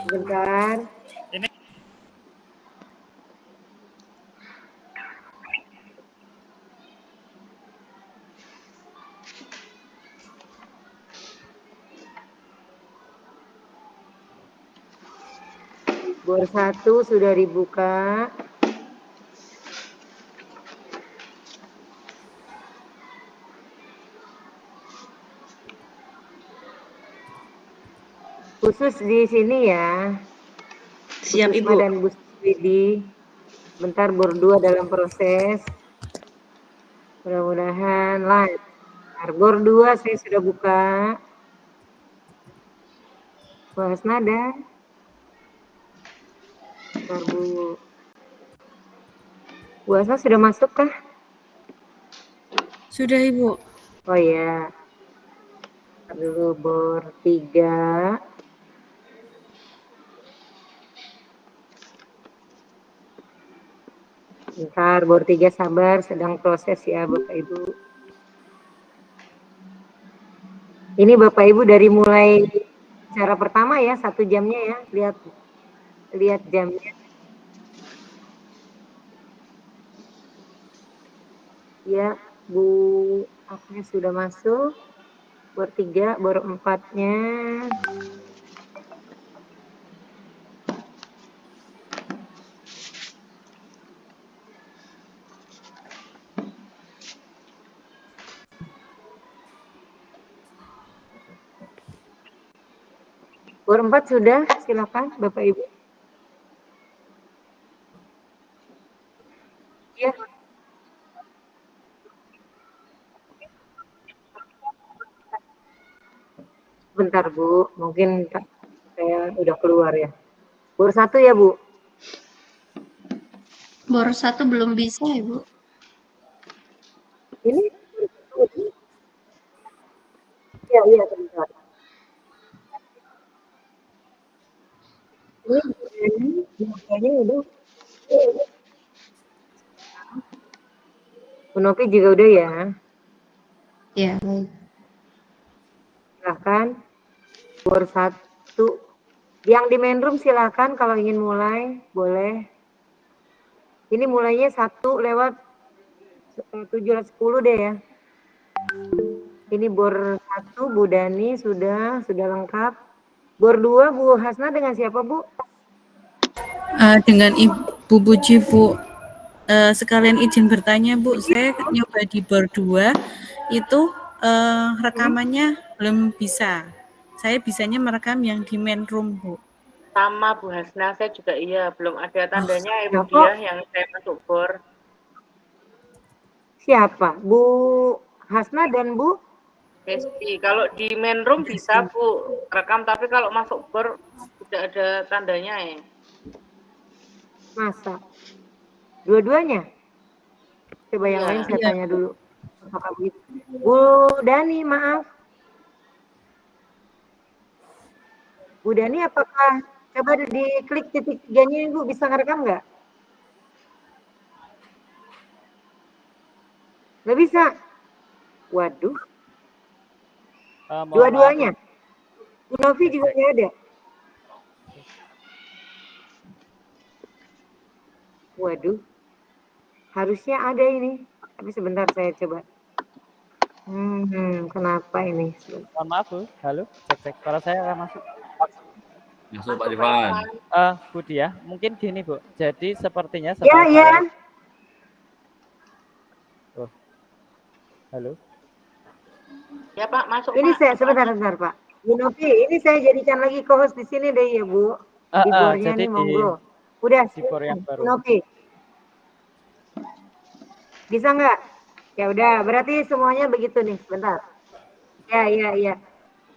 Sebentar. Ini Bor 1 sudah dibuka. Khusus di sini ya. Siap, Bu Susma Ibu. dan Bu Widi. Bentar bor 2 dalam proses. Mudah-mudahan lancar. Bor 2 saya sudah buka. Bu Hasna dan bentar Bu. Bu Hasna sudah masuk kah? Sudah, Ibu. Oh ya. Dulu bor 3. Bentar, bor 3 sabar, sedang proses ya Bapak Ibu. Ini Bapak Ibu dari mulai cara pertama ya, 1 jamnya ya, lihat jamnya. Ya, Bu Agnes sudah masuk. Bor 3, bor 4-nya. Bor 4 sudah, silakan Bapak Ibu. Ya. Bentar Bu, mungkin saya udah keluar ya. Bor 1 ya Bu? Bor 1 belum bisa, Ibu. Ini? Iya, bentar. Ini udah. Bu Novi juga udah ya? Ya, baik. Silakan. Bor 1. Yang di main room silakan kalau ingin mulai, boleh. Ini mulainya 1 lewat 7:10 deh ya. Ini bor 1 Bu Dani sudah lengkap. Bor 2 Bu Hasna dengan siapa Bu? Dengan Ibu Puji, Bu. Sekalian izin bertanya, Bu. Saya nyoba di bor 2 itu rekamannya belum bisa. Saya bisanya merekam yang di main room, Bu. Sama Bu Hasna, saya juga iya, belum ada tandanya Ibu Kok? dia yang saya masuk bor. Siapa? Bu Hasna dan Bu? Hesti, kalau di main room bisa Bu rekam, tapi kalau masuk bor tidak ada tandanya ya. Masa? Dua-duanya? Coba yang Iya. lain saya Iya, tanya Bu. dulu. Apakah begitu? Bu Dani, maaf. Bu Dani, apakah coba diklik titik 3-nya Ibu bisa ngerekam nggak? Nggak bisa? Waduh. Dua-duanya? Bu Novi juga nggak ada? Waduh. Harusnya ada ini. Tapi sebentar saya coba. Kenapa ini? mohon maaf Bu. Halo, cek suara saya akan masuk. Masuk Pak Rifan. Bu Dia, mungkin gini Bu. Jadi sepertinya Ya, setelah ya. saya Halo. Ya Pak, masuk Ini Pak. saya sebentar Pak. Bu Novi, ini saya jadikan lagi co-host di sini deh ya Bu. Di bornya jadi nih monggo. Udah, di bor yang Bu baru. Novi. Bisa nggak? Ya udah, berarti semuanya begitu nih. Sebentar. Ya.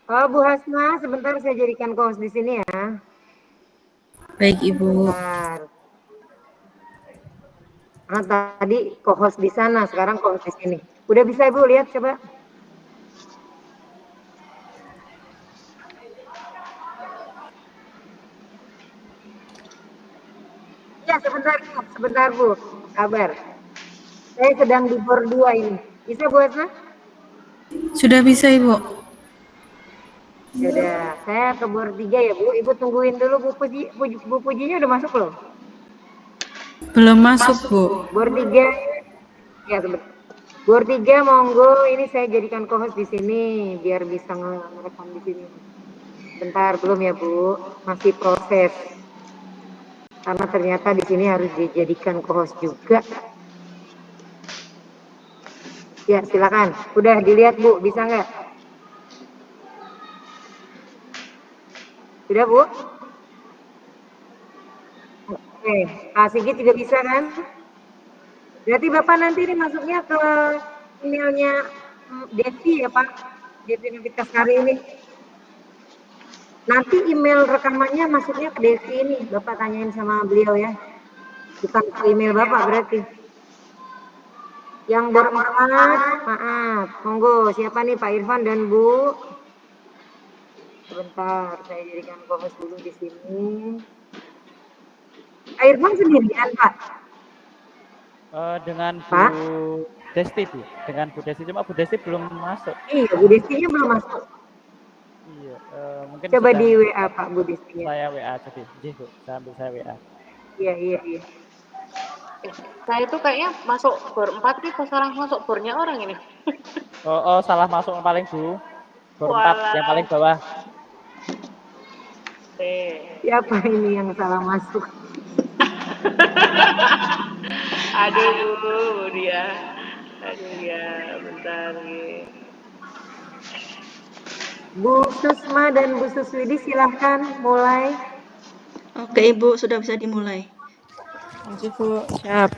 Oh, Bu Hasna, sebentar saya jadikan co-host di sini ya. Baik, Ibu. Bentar. Karena tadi co-host di sana, sekarang co-host di sini. Udah bisa Ibu lihat coba. Ya, sebentar Bu. Sabar. Saya sedang di bor 2 ini. Bisa Bu Hasna? Sudah bisa, Ibu. Yaudah, saya ke bor 3 ya Bu. Ibu tungguin dulu Bu Pujinya udah masuk belum? Belum masuk, Bu. Bor 3 ya sebentar. Bor 3 monggo, ini saya jadikan co-host di sini biar bisa ngerekam di sini. Bentar, belum ya Bu, masih proses. Karena ternyata di sini harus dijadikan co-host juga. Ya, silakan. Udah dilihat Bu, bisa nggak? Sudah Bu? Oke, Kak Sigit juga bisa kan? Berarti Bapak nanti ini masuknya ke emailnya Devi ya Pak? Devi Novitasari ini. Nanti email rekamannya masuknya ke Devi ini. Bapak tanyain sama beliau ya. Bukan ke email Bapak berarti. Yang berempat, maaf. Monggo, siapa nih Pak Irfan dan Bu? Sebentar, saya jadikan co-host dulu di sini. Pak Irfan sendirian Pak? Dengan Pak? Bu Desti, Bu. Dengan Bu Desti, cuma Bu Desti belum masuk. Iya, Bu Destinya belum masuk. Iya, mungkin Coba sedang di WA Pak Bu Destinya. saya WA jadi. Iya, Bu. Saya ambil saya WA. Iya. Saya tuh kayaknya masuk bor 4 nih, salah masuk bornya orang ini. Oh, salah masuk yang paling Bu. Bor 4 yang paling bawah. Siapa ini yang salah masuk? Aduh Bu dia. Aduh ya, bentar nih. Bu Susma dan Bu Suswidi silahkan mulai. Oke, Ibu, sudah bisa dimulai. Bu, siap.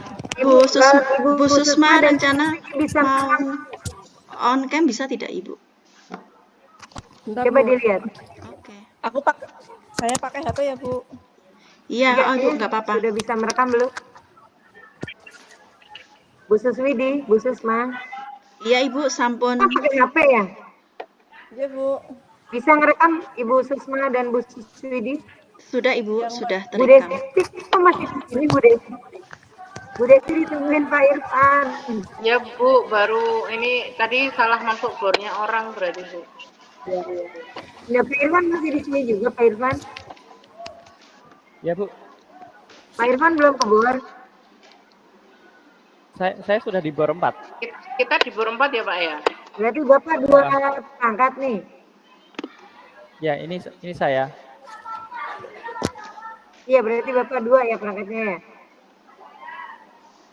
Bu Susma rencana bisa mau on cam bisa tidak, Ibu? Bentar, Coba Bu. dilihat. Oke. Saya pakai HP ya, Bu. Iya, Iya, Ibu, nggak apa-apa. Sudah bisa merekam belum? Bu Suswidi, Bu Susma. Iya, Ibu, sampun. Pakai HP ya? Iya, Bu. Bisa ngerekam Ibu Susma dan Bu Suswidi? Sudah, Ibu, sudah Bu terekam. Desti, kok masih di sini Bu Desti? Bu Desti ditungguin Pak Irfan. Ya Bu, baru ini tadi salah masuk bornya orang berarti Bu. Ya, Pak Irfan masih di sini juga Pak Irfan. Ya, Bu. Pak Irfan belum ke bor. Saya sudah di bor 4. Kita di bor 4 ya Pak ya? Berarti Bapak 2 angkat nih. Ya, ini saya. Iya, berarti Bapak 2 ya perangkatnya ya?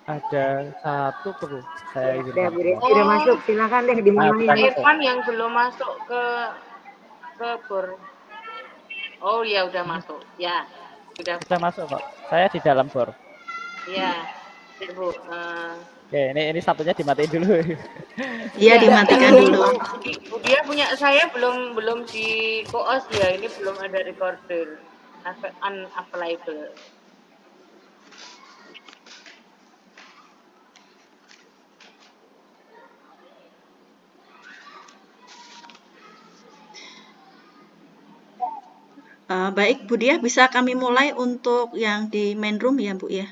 Ada 1 perlu saya izin. Udah, Bu Desti udah masuk. Silakan deh dimulai. Pak Irfan yang belum masuk ke bor. Oh ya udah masuk. Ya, Sudah masuk kok. Saya di dalam bor. Iya. Bu, Oke, ini satunya dimatiin dulu. Iya, dimatikan dulu. Bu dia punya saya belum di koos ya, ini belum ada recorder. Unavailable. Baik, Bu Dia, bisa kami mulai untuk yang di main room ya, Bu ya?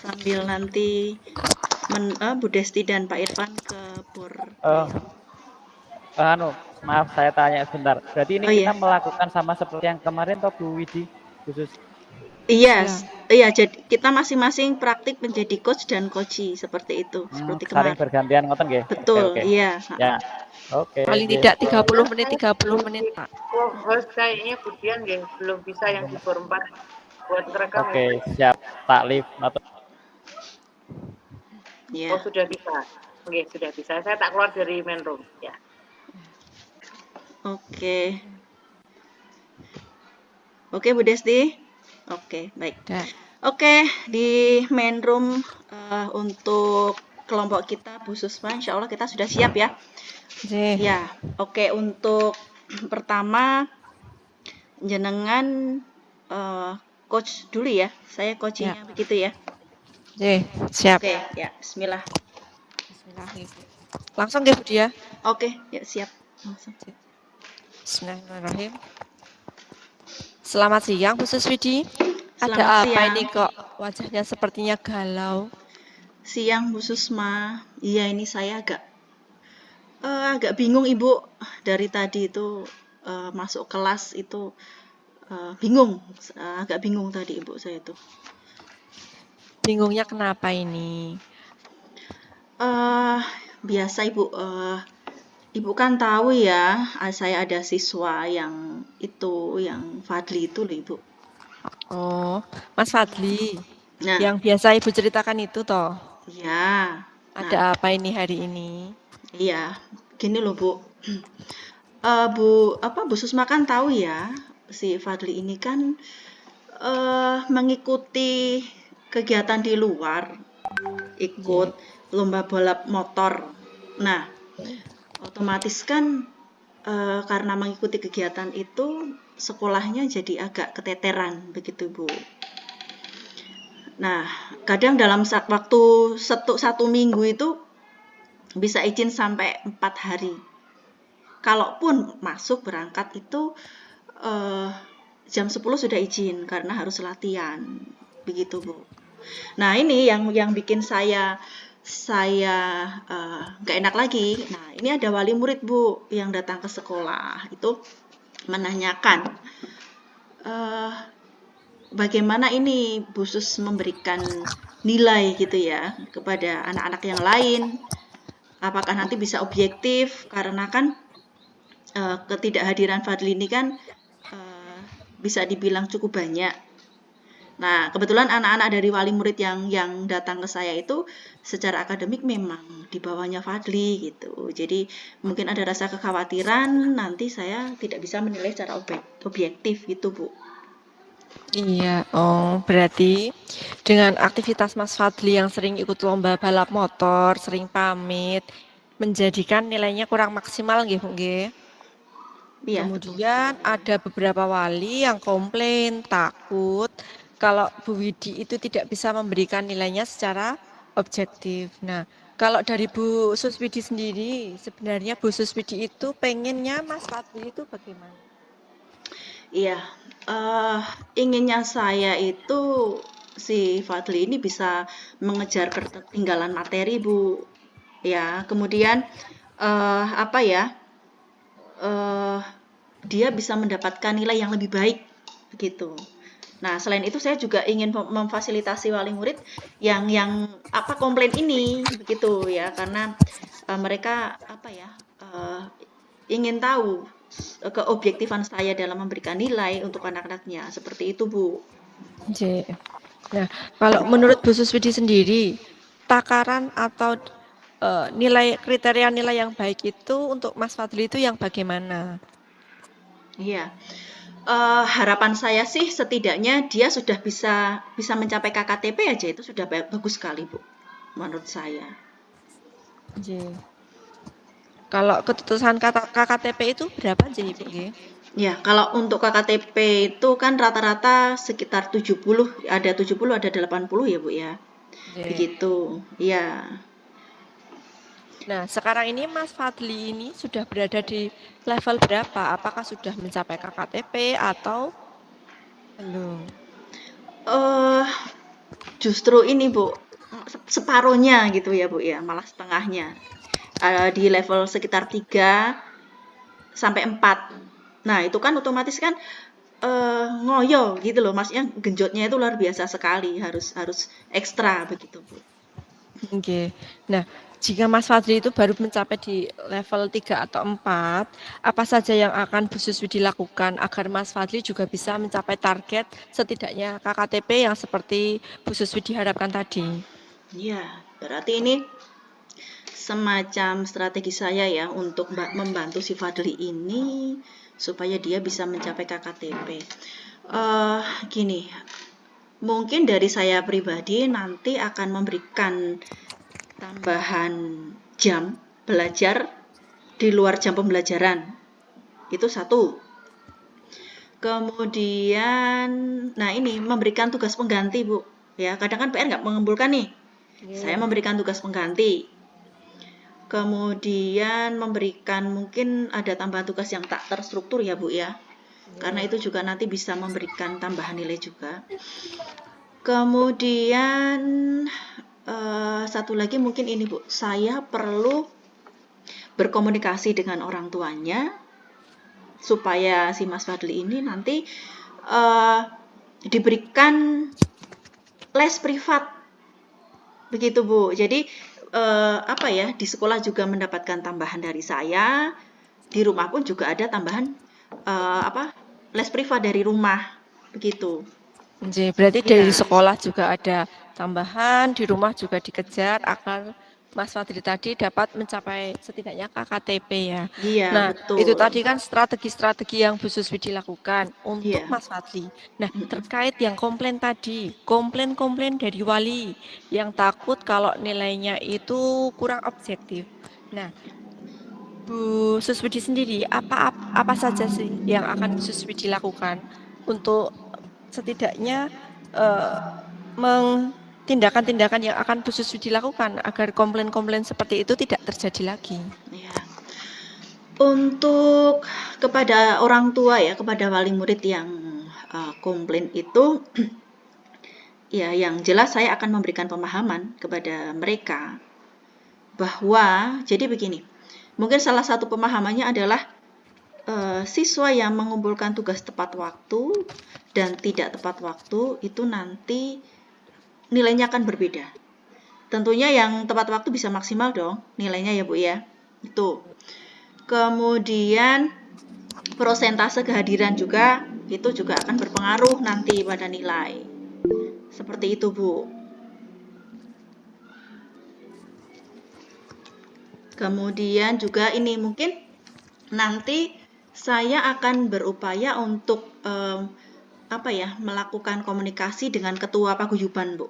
Sambil nanti Bu Desti dan Pak Irfan ke bor. Maaf saya tanya sebentar. Berarti ini kita melakukan sama seperti yang kemarin toh Bu Widi khusus. Iya, jadi kita masing-masing praktik menjadi coach dan coachee seperti itu, seperti kemarin. Saling bergantian ngoten nggih. Betul, Oke. iya. Ya. Oke. Paling tidak 30 menit, Pak. Host kayaknya Budian nggih belum bisa yang di bor 4 buat rekam. Oke, siap. Taklif atau Ya. Oh, sudah bisa. Oke, sudah bisa. Saya tak keluar dari main room, ya. Oke. Oke, Bu Desti. Oke, baik. Dan Oke, di main room untuk kelompok kita Bu Susma, insya Allah kita sudah siap ya. Ya, oke, untuk pertama jenengan coach dulu ya. Saya coachingnya begitu ya. siap. Oke, ya, bismillah. Bismillahirrahmanirrahim. Langsung deh, Bu Dia. Oke, ya siap. Langsung. Bismillahirrahmanirrahim. Selamat siang, Bu Suswidi. Selamat Ada apa siang. ini kok wajahnya sepertinya galau? Siang Bu Susma. Iya, ini saya agak Agak bingung Ibu, dari tadi itu masuk kelas itu bingung, agak bingung tadi Ibu saya itu. Bingungnya kenapa ini? Biasa Ibu, Ibu kan tahu ya, saya ada siswa yang itu, yang Fadli itu loh Ibu. Oh, Mas Fadli. Nah, Yang biasa Ibu ceritakan itu toh. ya, Ada apa ini hari ini? iya, gini loh Bu. Bu Susma kan tahu ya, si Fadli ini kan mengikuti kegiatan di luar, ikut lomba balap motor. Nah, otomatis kan karena mengikuti kegiatan itu sekolahnya jadi agak keteteran begitu Bu. Nah, kadang dalam waktu satu minggu itu bisa izin sampai 4 hari. Kalaupun masuk berangkat itu jam 10 sudah izin karena harus latihan begitu Bu. Nah ini yang bikin saya nggak enak lagi. Nah ini ada wali murid Bu yang datang ke sekolah itu menanyakan bagaimana ini Bu Sus memberikan nilai gitu ya kepada anak-anak yang lain. Apakah nanti bisa objektif karena kan ketidakhadiran Fadli ini kan bisa dibilang cukup banyak. Nah, kebetulan anak-anak dari wali murid yang datang ke saya itu secara akademik memang di bawahnya Fadli gitu. Jadi mungkin ada rasa kekhawatiran nanti saya tidak bisa menilai secara objektif gitu, Bu. Iya, oh berarti dengan aktivitas Mas Fadli yang sering ikut lomba balap motor, sering pamit, menjadikan nilainya kurang maksimal nggih, Bu nggih. Iya, Kemudian ada beberapa wali yang komplain, takut kalau Bu Widi itu tidak bisa memberikan nilainya secara objektif. Nah, kalau dari Bu Suswidi sendiri, sebenarnya Bu Suswidi itu pengennya Mas Fadli itu bagaimana? Iya, inginnya saya itu si Fadli ini bisa mengejar ketertinggalan materi, Bu. Ya, kemudian apa ya? Dia bisa mendapatkan nilai yang lebih baik begitu. Nah, selain itu saya juga ingin memfasilitasi wali murid yang apa komplain ini begitu ya, karena mereka apa ya ingin tahu keobjektifan saya dalam memberikan nilai untuk anak-anaknya seperti itu, Bu. Oke. Nah, kalau menurut Bu Suswidi sendiri, takaran atau nilai kriteria nilai yang baik itu untuk Mas Fadli itu yang bagaimana? Iya. Harapan saya sih setidaknya dia sudah bisa mencapai KKTP aja itu sudah bagus sekali, Bu. Menurut saya. Oke. Kalau keputusan KKTP itu berapa aja, Ibu? Ya, kalau untuk KKTP itu kan rata-rata sekitar 70, ada 70, ada 80 ya, Bu ya. Begitu. Iya. Nah, sekarang ini Mas Fadli ini sudah berada di level berapa? Apakah sudah mencapai KKTP atau belum? Justru ini, Bu, separuhnya gitu ya, Bu ya, malah setengahnya. Di level sekitar 3 sampai 4. Nah, itu kan otomatis kan ngoyo gitu loh, maksudnya genjotnya itu luar biasa sekali, harus ekstra begitu, Bu. Oke. Nah, jika Mas Fadli itu baru mencapai di level 3 atau 4, apa saja yang akan Bu Suswidi lakukan agar Mas Fadli juga bisa mencapai target setidaknya KKTP yang seperti Bu Suswidi harapkan tadi? Iya, berarti ini semacam strategi saya ya untuk membantu si Fadli ini supaya dia bisa mencapai KKTP. Gini, mungkin dari saya pribadi nanti akan memberikan tambahan jam belajar di luar jam pembelajaran. Itu satu. Kemudian, nah ini memberikan tugas pengganti, Bu. Ya, kadang kan PR nggak mengumpulkan nih. Saya memberikan tugas pengganti. Kemudian memberikan mungkin ada tambahan tugas yang tak terstruktur ya, Bu ya. Karena itu juga nanti bisa memberikan tambahan nilai juga. Kemudian satu lagi mungkin ini, Bu. Saya perlu berkomunikasi dengan orang tuanya supaya si Mas Fadli ini nanti diberikan les privat, begitu Bu. Jadi di sekolah juga mendapatkan tambahan dari saya, di rumah pun juga ada tambahan les privat dari rumah, begitu. Berarti Ya. dari sekolah juga ada tambahan, di rumah juga dikejar agar Mas Fadli tadi dapat mencapai setidaknya KKTP ya. Iya, Nah, betul. itu tadi kan strategi-strategi yang Bu Suswidi lakukan untuk Iya. Mas Fadli. Nah, terkait yang komplain tadi, komplain-komplain dari wali yang takut kalau nilainya itu kurang objektif. Nah, Bu Suswidi sendiri apa saja sih yang akan Bu Suswidi lakukan untuk setidaknya tindakan-tindakan yang akan Bu Suswidi lakukan agar komplain-komplain seperti itu tidak terjadi lagi? Ya. Untuk kepada orang tua ya, kepada wali murid yang komplain itu, ya yang jelas saya akan memberikan pemahaman kepada mereka bahwa jadi begini, mungkin salah satu pemahamannya adalah siswa yang mengumpulkan tugas tepat waktu dan tidak tepat waktu itu nanti nilainya akan berbeda. Tentunya yang tepat waktu bisa maksimal dong nilainya ya Bu ya. Itu. Kemudian persentase kehadiran juga itu juga akan berpengaruh nanti pada nilai. Seperti itu Bu. Kemudian juga ini mungkin nanti saya akan berupaya untuk melakukan komunikasi dengan ketua paguyuban, Bu.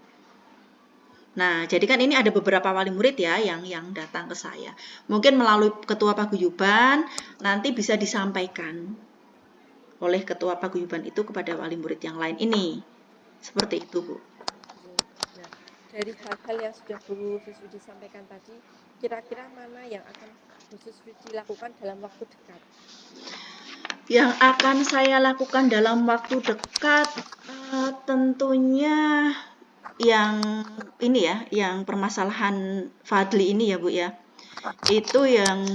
Nah, jadi kan ini ada beberapa wali murid ya yang datang ke saya. Mungkin melalui ketua paguyuban nanti bisa disampaikan oleh ketua paguyuban itu kepada wali murid yang lain ini. Seperti itu, Bu. Nah, dari hal-hal yang sudah Bu Suswidi sampaikan tadi, kira-kira mana yang akan Bu Suswidi lakukan dalam waktu dekat? Yang akan saya lakukan dalam waktu dekat tentunya yang ini ya, yang permasalahan Fadli ini ya Bu ya. Itu yang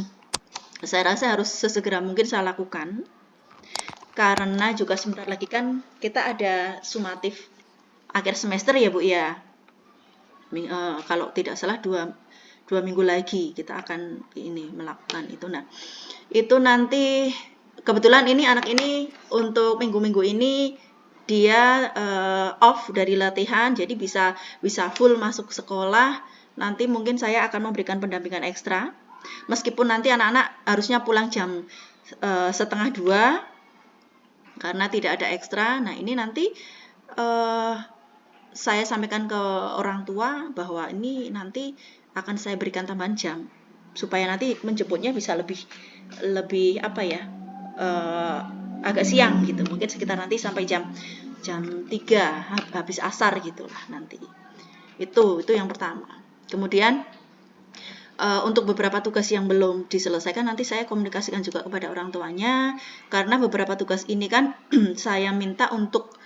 saya rasa harus sesegera mungkin saya lakukan. Karena juga sebentar lagi kan kita ada sumatif akhir semester ya Bu ya. Kalau tidak salah dua minggu lagi kita akan ini melakukan itu. Nah, itu nanti kebetulan ini anak ini untuk minggu-minggu ini dia off dari latihan, jadi bisa full masuk sekolah. Nanti mungkin saya akan memberikan pendampingan ekstra, meskipun nanti anak-anak harusnya pulang jam 1:30 karena tidak ada ekstra. Nah ini nanti saya sampaikan ke orang tua bahwa ini nanti akan saya berikan tambahan jam supaya nanti menjemputnya bisa lebih agak siang gitu, mungkin sekitar nanti sampai jam 3 habis asar gitulah nanti. Itu yang pertama. Kemudian untuk beberapa tugas yang belum diselesaikan nanti saya komunikasikan juga kepada orang tuanya, karena beberapa tugas ini kan saya minta untuk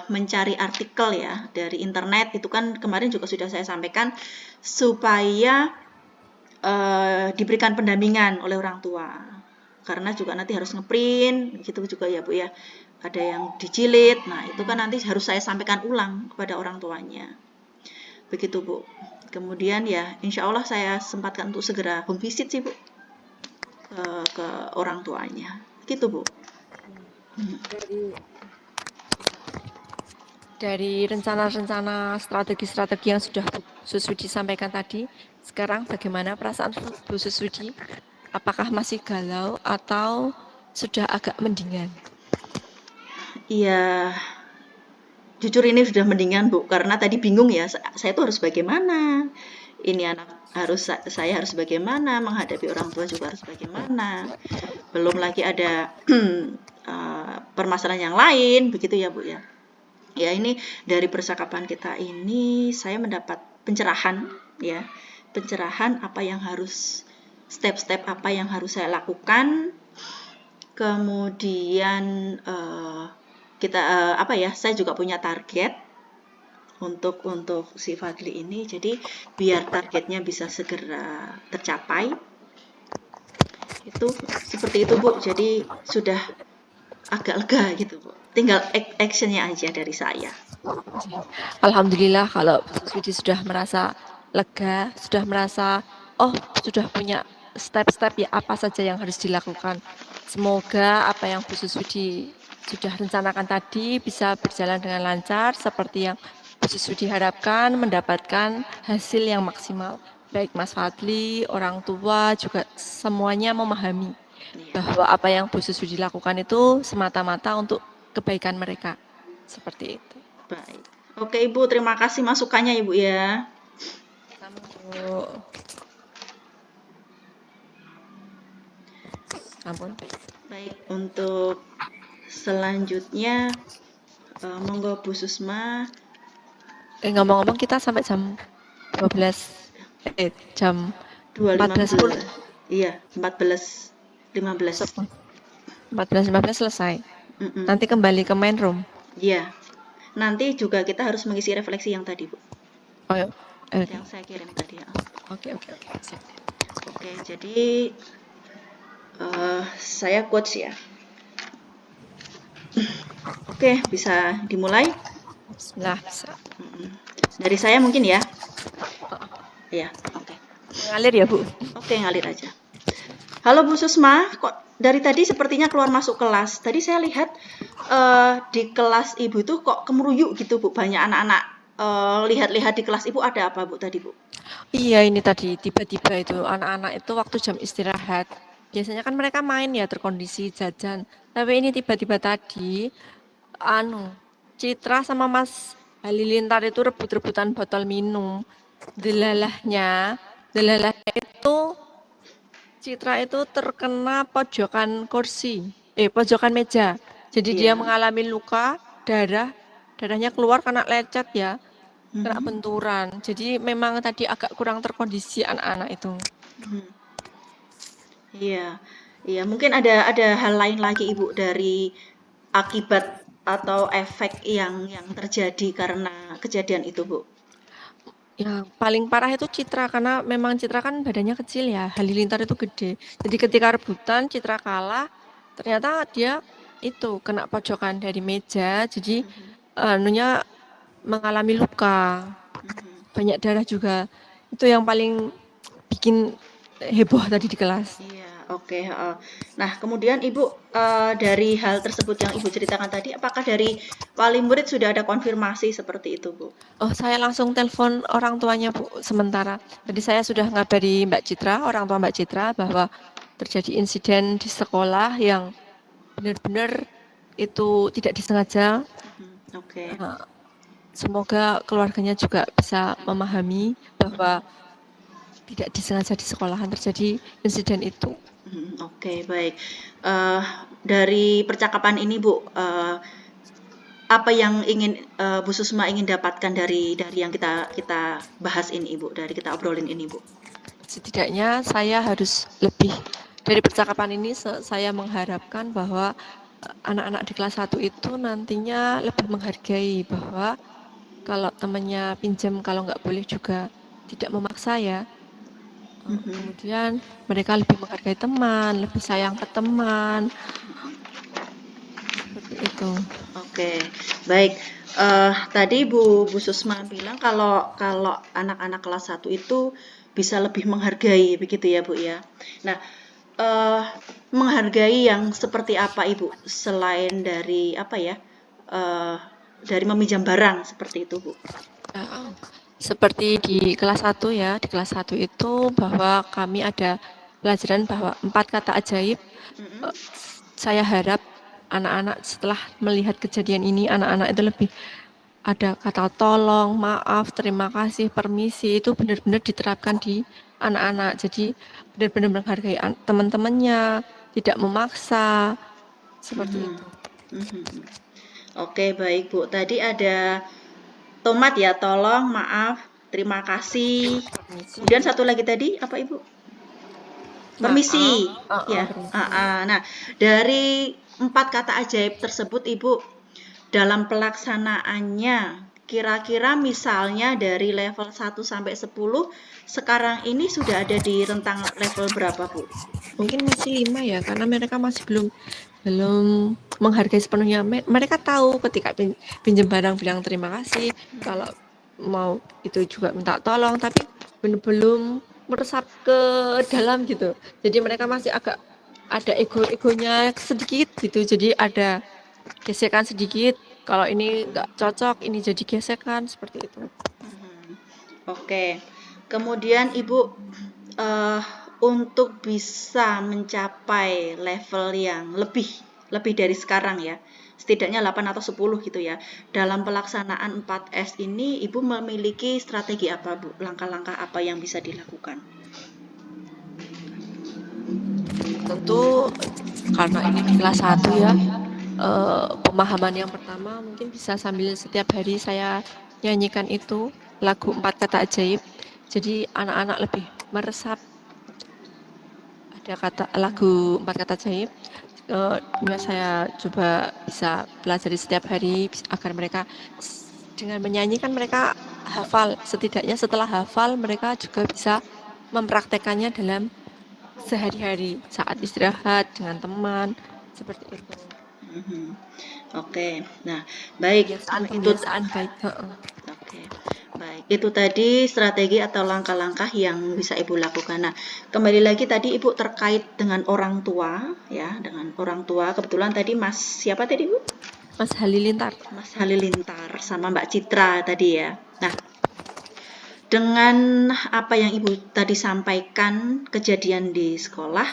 mencari artikel ya dari internet, itu kan kemarin juga sudah saya sampaikan supaya diberikan pendampingan oleh orang tua. Karena juga nanti harus ngeprint gitu juga ya Bu ya, ada yang dijilid. Nah itu kan nanti harus saya sampaikan ulang kepada orang tuanya, begitu Bu. Kemudian ya insya Allah saya sempatkan untuk segera home visit sih Bu ke orang tuanya, gitu Bu. Dari rencana-rencana strategi-strategi yang sudah Bu Suswidi sampaikan tadi, sekarang bagaimana perasaan Bu Suswidi? Apakah masih galau atau sudah agak mendingan? Iya, jujur ini sudah mendingan Bu, karena tadi bingung ya, saya tuh harus bagaimana, ini anak saya harus bagaimana, menghadapi orang tua juga harus bagaimana, belum lagi ada permasalahan yang lain, begitu ya Bu ya. Ya ini dari percakapan kita ini saya mendapat pencerahan ya, pencerahan apa yang harus step-step apa yang harus saya lakukan. Kemudian saya juga punya target untuk si Fadli ini, jadi biar targetnya bisa segera tercapai Itu seperti itu Bu. Jadi sudah agak lega gitu Bu. Tinggal actionnya aja dari saya. Alhamdulillah kalau Bu Suswidi sudah merasa lega, sudah merasa sudah punya step-step ya apa saja yang harus dilakukan. Semoga apa yang Bu Suswidi sudah rencanakan tadi bisa berjalan dengan lancar seperti yang Bu Suswidi harapkan, mendapatkan hasil yang maksimal. Baik Mas Fadli, orang tua juga semuanya memahami bahwa apa yang Bu Suswidi lakukan itu semata-mata untuk kebaikan mereka. Seperti itu. Baik. Oke Ibu, terima kasih masukannya Ibu ya. Sama Bu. Ampun. Baik, untuk selanjutnya monggo Bu Susma. Ngomong-ngomong kita sampai jam 12 jam 14.10. Iya, 14.15. 14.15 selesai. Nanti kembali ke main room. Iya. Nanti juga kita harus mengisi refleksi yang tadi, Bu. Oh ya. Yang saya kirim tadi ya. Oke. Oke, jadi saya quotes ya. Oke, bisa dimulai? Bismillah, bisa. Dari saya mungkin ya. Iya, oke. Ngalir ya, Bu? Oke, ngalir aja. Halo Bu Susma, kok dari tadi sepertinya keluar masuk kelas. Tadi saya lihat di kelas Ibu tuh kok kemeruyuk gitu Bu, banyak anak-anak. Lihat-lihat di kelas Ibu ada apa Bu tadi Bu? Iya, ini tadi tiba-tiba itu anak-anak itu waktu jam istirahat. Biasanya kan mereka main ya terkondisi jajan. Tapi ini tiba-tiba tadi Citra sama Mas Halilintar itu rebut-rebutan botol minum. Delalahnya itu Citra itu terkena pojokan pojokan meja. Jadi dia mengalami luka, darahnya keluar karena lecet ya. Kena benturan. Jadi memang tadi agak kurang terkondisi anak-anak itu. Iya. Iya, mungkin ada hal lain lagi Ibu dari akibat atau efek yang terjadi karena kejadian itu, Bu. Yang paling parah itu Citra karena memang Citra kan badannya kecil ya, Halilintar itu gede. Jadi ketika rebutan Citra kalah, ternyata dia itu kena pojokan dari meja, jadi mengalami luka. Banyak darah juga. Itu yang paling bikin heboh tadi di kelas. Iya, oke. Nah, kemudian Ibu dari hal tersebut yang Ibu ceritakan tadi, apakah dari wali murid sudah ada konfirmasi seperti itu, Bu? Oh, saya langsung telepon orang tuanya, Bu, sementara. Jadi saya sudah ngabari Mbak Citra, orang tua Mbak Citra, bahwa terjadi insiden di sekolah yang benar-benar itu tidak disengaja. Oke. Semoga keluarganya juga bisa memahami bahwa tidak disengaja di sekolahan terjadi insiden itu. Oke, baik. Dari percakapan ini, Bu, apa yang ingin Bu Susma ingin dapatkan dari yang kita bahas ini, Ibu, dari kita obrolin ini, Bu? Setidaknya saya harus lebih dari percakapan ini saya mengharapkan bahwa anak-anak di kelas 1 itu nantinya lebih menghargai bahwa kalau temannya pinjam kalau nggak boleh juga tidak memaksa ya. Kemudian mereka lebih menghargai teman, lebih sayang ke teman. Seperti itu. Oke, baik. Tadi Bu Susma bilang kalau anak-anak kelas 1 itu bisa lebih menghargai, begitu ya Bu ya. Nah, menghargai yang seperti apa Ibu selain dari dari meminjam barang seperti itu Bu? Seperti di kelas 1 ya, di kelas 1 itu bahwa kami ada pelajaran bahwa 4 kata ajaib. Saya harap anak-anak setelah melihat kejadian ini, anak-anak itu lebih ada kata tolong, maaf, terima kasih, permisi, itu benar-benar diterapkan di anak-anak. Jadi benar-benar menghargai teman-temannya, tidak memaksa, seperti itu. Oke, baik Bu. Tadi ada tomat ya, tolong, maaf, terima kasih. Kemudian satu lagi tadi apa Ibu? Permisi. Ya. Nah, dari 4 kata ajaib tersebut Ibu dalam pelaksanaannya kira-kira misalnya dari level 1 sampai 10 sekarang ini sudah ada di rentang level berapa, Bu? Mungkin masih 5 ya, karena mereka masih belum menghargai sepenuhnya. Mereka tahu ketika pinjam barang bilang terima kasih, kalau mau itu juga minta tolong, tapi belum meresap ke dalam gitu. Jadi mereka masih agak ada ego-egonya sedikit gitu. Jadi ada gesekan sedikit. Kalau ini nggak cocok, ini jadi gesekan seperti itu. Oke. Kemudian Ibu untuk bisa mencapai level yang lebih dari sekarang ya, setidaknya 8 atau 10 gitu ya, dalam pelaksanaan 4S ini Ibu memiliki strategi apa, Bu? Langkah-langkah apa yang bisa dilakukan? Tentu karena ini di kelas 1 ya, pemahaman yang pertama mungkin bisa sambil setiap hari saya nyanyikan itu lagu 4 kata ajaib, jadi anak-anak lebih meresap ada lagu 4 kata ajaib. Saya coba bisa pelajari setiap hari agar mereka dengan menyanyikan mereka hafal, setidaknya setelah hafal mereka juga bisa mempraktekannya dalam sehari-hari saat istirahat dengan teman seperti itu. Oke, nah baik, Kebiasaan baik. Oke, baik. Itu tadi strategi atau langkah-langkah yang bisa Ibu lakukan. Nah, kembali lagi tadi Ibu terkait dengan orang tua, ya, dengan orang tua. Kebetulan tadi Mas siapa tadi, Bu? Mas Halilintar. Mas Halilintar sama Mbak Citra tadi ya. Nah, dengan apa yang Ibu tadi sampaikan kejadian di sekolah,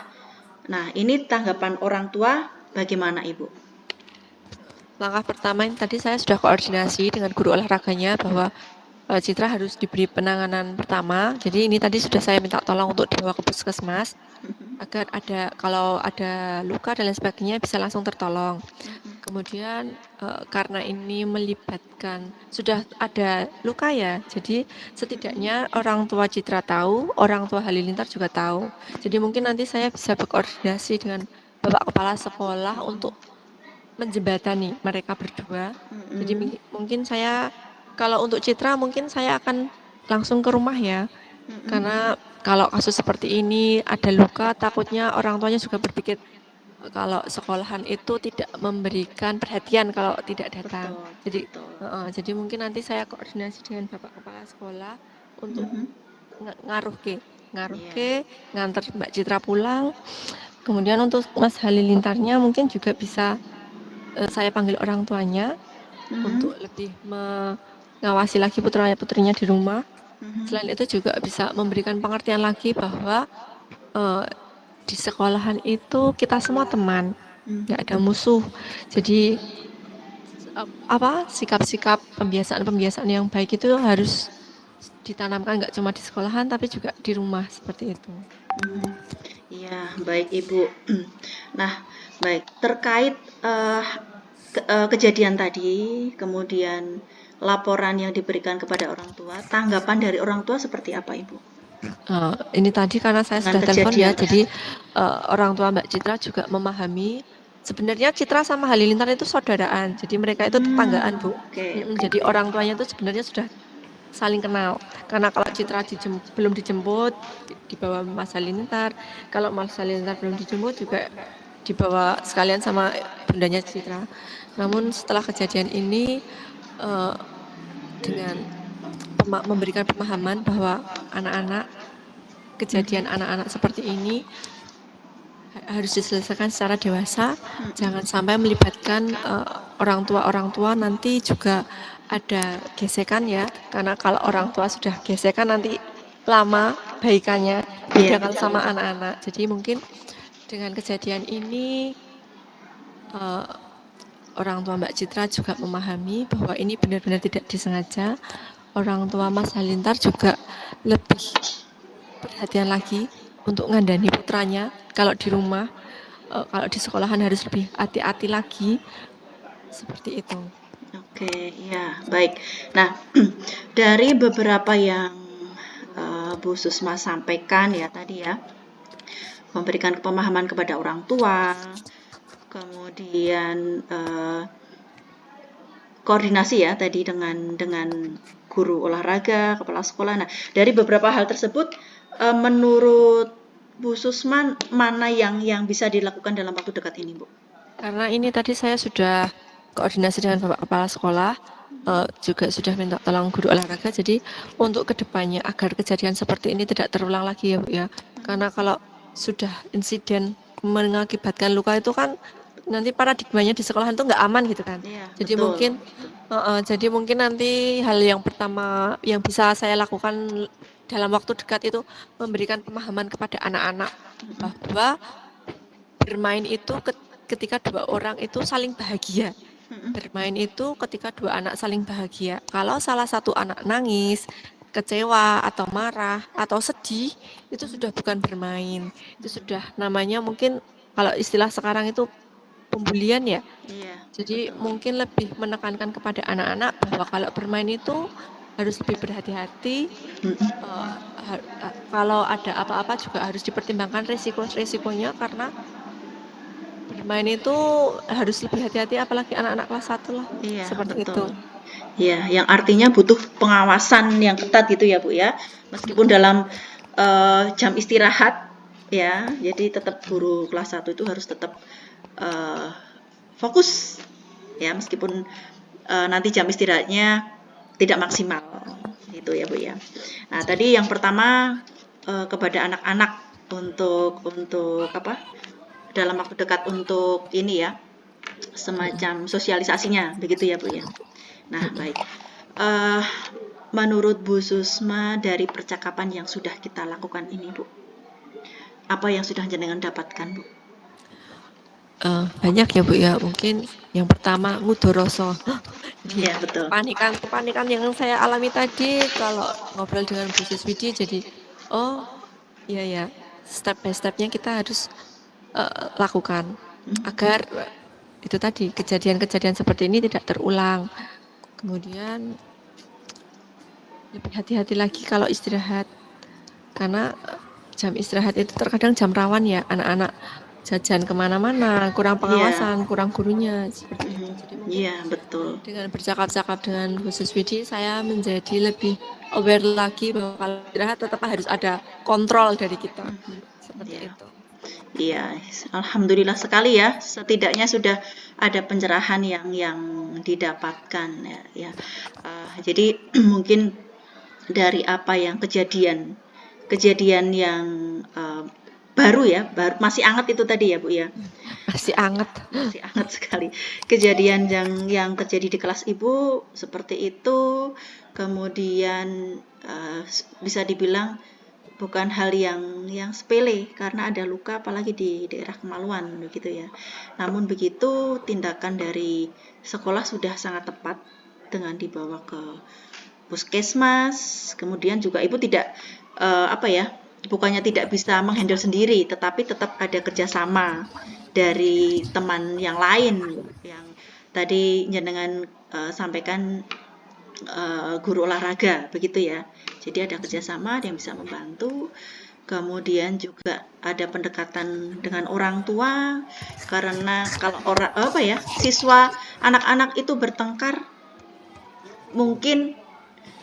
nah ini tanggapan orang tua bagaimana, Ibu? Langkah pertama ini tadi saya sudah koordinasi dengan guru olahraganya bahwa Citra harus diberi penanganan pertama. Jadi ini tadi sudah saya minta tolong untuk dibawa ke puskesmas agar kalau ada luka dan lain sebagainya bisa langsung tertolong. Kemudian karena ini melibatkan sudah ada luka ya, jadi setidaknya orang tua Citra tahu, orang tua Halilintar juga tahu. Jadi mungkin nanti saya bisa berkoordinasi dengan Bapak Kepala Sekolah untuk menjembatani mereka berdua. Jadi mungkin saya kalau untuk Citra mungkin saya akan langsung ke rumah ya. Karena kalau kasus seperti ini ada luka, takutnya orang tuanya juga berpikir kalau sekolahan itu tidak memberikan perhatian kalau tidak datang. Jadi mungkin nanti saya koordinasi dengan Bapak Kepala Sekolah untuk ngaruh ke ngantar Mbak Citra pulang. Kemudian untuk Mas Halilintarnya mungkin juga bisa saya panggil orang tuanya untuk lebih mengawasi lagi putrinya di rumah. Selain itu juga bisa memberikan pengertian lagi bahwa di sekolahan itu kita semua teman, nggak ada musuh. Jadi sikap-sikap pembiasaan yang baik itu harus ditanamkan nggak cuma di sekolahan tapi juga di rumah seperti itu. Iya, baik Ibu. Nah, baik terkait kejadian tadi, kemudian laporan yang diberikan kepada orang tua, tanggapan dari orang tua seperti apa, Ibu? Ini tadi karena saya sudah telepon ya, jadi orang tua Mbak Citra juga memahami. Sebenarnya Citra sama Halilintar itu saudaraan, jadi mereka itu tetanggaan, Bu. Jadi orang tuanya itu sebenarnya sudah saling kenal. Karena kalau Citra belum dijemput, dibawa Mas Halilintar. Kalau Mas Halilintar belum dijemput juga dibawa sekalian sama bundanya Citra. Namun setelah kejadian ini dengan memberikan pemahaman bahwa kejadian anak-anak seperti ini harus diselesaikan secara dewasa, jangan sampai melibatkan orang tua nanti juga ada gesekan ya, karena kalau orang tua sudah gesekan nanti lama baikannya beda kan sama anak-anak. Jadi mungkin dengan kejadian ini orang tua Mbak Citra juga memahami bahwa ini benar-benar tidak disengaja. Orang tua Mas Halilintar juga lebih perhatian lagi untuk ngandani putranya. Kalau di rumah, kalau di sekolahan harus lebih hati-hati lagi. Seperti itu. Oke, ya baik. Nah, dari beberapa yang Bu Susma sampaikan ya tadi ya, memberikan pemahaman kepada orang tua, kemudian koordinasi ya tadi dengan guru olahraga, kepala sekolah. Nah, dari beberapa hal tersebut, menurut Bu Susman mana yang bisa dilakukan dalam waktu dekat ini, Bu? Karena ini tadi saya sudah koordinasi dengan Bapak Kepala Sekolah, juga sudah minta tolong guru olahraga. Jadi untuk kedepannya agar kejadian seperti ini tidak terulang lagi ya Bu ya. Karena kalau sudah insiden mengakibatkan luka itu kan nanti paradigmanya di sekolahan itu nggak aman gitu kan. Iya, Jadi betul. jadi mungkin nanti hal yang pertama yang bisa saya lakukan dalam waktu dekat itu memberikan pemahaman kepada anak-anak bahwa bermain itu ketika dua orang itu saling bahagia. Bermain itu ketika dua anak saling bahagia. Kalau salah satu anak nangis, kecewa atau marah atau sedih, itu sudah bukan bermain. Itu sudah namanya mungkin kalau istilah sekarang itu pembulian ya. Iya. Jadi mungkin lebih menekankan kepada anak-anak bahwa kalau bermain itu harus lebih berhati-hati. Kalau ada apa-apa juga harus dipertimbangkan resiko-resikonya karena bermain itu harus lebih hati-hati apalagi anak-anak kelas 1 lah. Iya, Seperti betul. itu. Ya, yang artinya butuh pengawasan yang ketat gitu ya Bu ya. Meskipun dalam jam istirahat ya, jadi tetap guru kelas 1 itu harus tetap fokus ya, meskipun nanti jam istirahatnya tidak maksimal gitu ya Bu ya. Nah, tadi yang pertama kepada anak-anak untuk apa? Dalam waktu dekat untuk ini ya, semacam sosialisasinya begitu ya Bu ya. Nah, baik. Menurut Bu Susma dari percakapan yang sudah kita lakukan ini Bu, apa yang sudah jenengan dapatkan Bu? Banyak ya Bu ya, mungkin yang pertama mudoroso. Iya, betul. Kepanikan yang saya alami tadi kalau ngobrol dengan Bu Suswidi, jadi oh iya ya, step by stepnya kita harus lakukan agar itu tadi kejadian-kejadian seperti ini tidak terulang. Kemudian lebih hati-hati lagi kalau istirahat, karena jam istirahat itu terkadang jam rawan ya, anak-anak jajan kemana-mana, kurang pengawasan, kurang gurunya seperti itu. Jadi Iya, betul. dengan bercakap-cakap dengan Bu Suswidi, saya menjadi lebih aware lagi bahwa kalau istirahat tetap harus ada kontrol dari kita. Seperti itu. Iya, alhamdulillah sekali ya. Setidaknya sudah ada pencerahan yang didapatkan ya. Jadi mungkin dari apa yang kejadian yang baru ya, masih hangat itu tadi ya Bu ya. Masih hangat Sekali. Kejadian yang terjadi di kelas Ibu seperti itu, kemudian bisa dibilang bukan hal yang sepele karena ada luka apalagi di daerah kemaluan begitu ya. Namun begitu tindakan dari sekolah sudah sangat tepat dengan dibawa ke puskesmas. Kemudian juga Ibu tidak bukannya tidak bisa menghandle sendiri, tetapi tetap ada kerjasama dari teman yang lain yang tadi jenengan sampaikan, guru olahraga begitu ya. Jadi ada kerjasama yang bisa membantu. Kemudian juga ada pendekatan dengan orang tua karena kalau siswa anak-anak itu bertengkar mungkin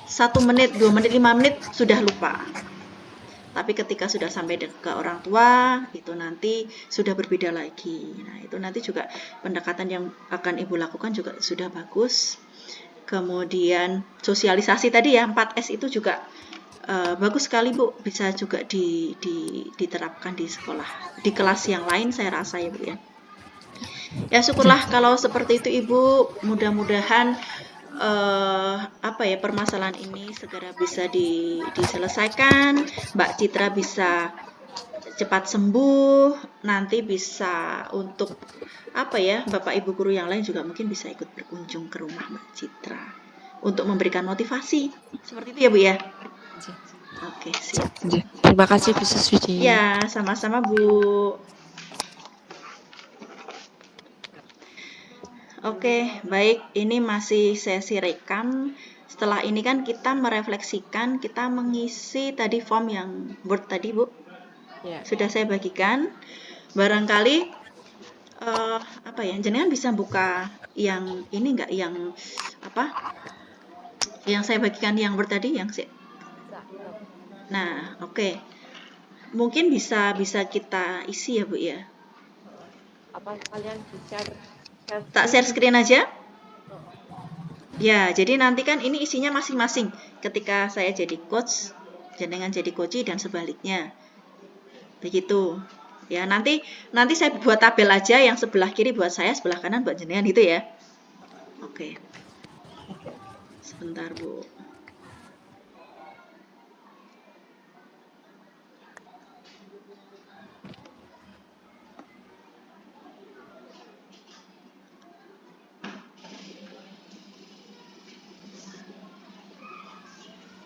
1 menit, 2 menit, 5 menit sudah lupa. Tapi ketika sudah sampai ke orang tua, itu nanti sudah berbeda lagi. Nah, itu nanti juga pendekatan yang akan Ibu lakukan juga sudah bagus. Kemudian sosialisasi tadi ya, 4S itu juga bagus sekali Bu, bisa juga diterapkan di sekolah, di kelas yang lain saya rasa ya Bu ya. Ya syukurlah kalau seperti itu Ibu, mudah-mudahan permasalahan ini segera bisa diselesaikan, Mbak Citra bisa cepat sembuh, nanti bisa untuk Bapak Ibu guru yang lain juga mungkin bisa ikut berkunjung ke rumah Mbak Citra untuk memberikan motivasi. Seperti itu ya Bu ya. Oke, siap. Terima kasih Bu Suswidi. Ya, sama-sama Bu. Oke, baik. Ini masih sesi rekam. Setelah ini kan kita merefleksikan, kita mengisi tadi form yang Word tadi, Bu. Ya. Sudah saya bagikan. Barangkali jenengan bisa buka yang ini enggak, yang apa? Yang saya bagikan yang Word tadi yang Nah, oke. Mungkin bisa kita isi ya, Bu ya. Apa kalian share Tak share screen aja? Ya, jadi nanti kan ini isinya masing-masing. Ketika saya jadi coach, jenengan jadi coach dan sebaliknya. Begitu. Ya, nanti saya buat tabel aja, yang sebelah kiri buat saya, sebelah kanan buat jenengan gitu ya. Oke. Sebentar, Bu.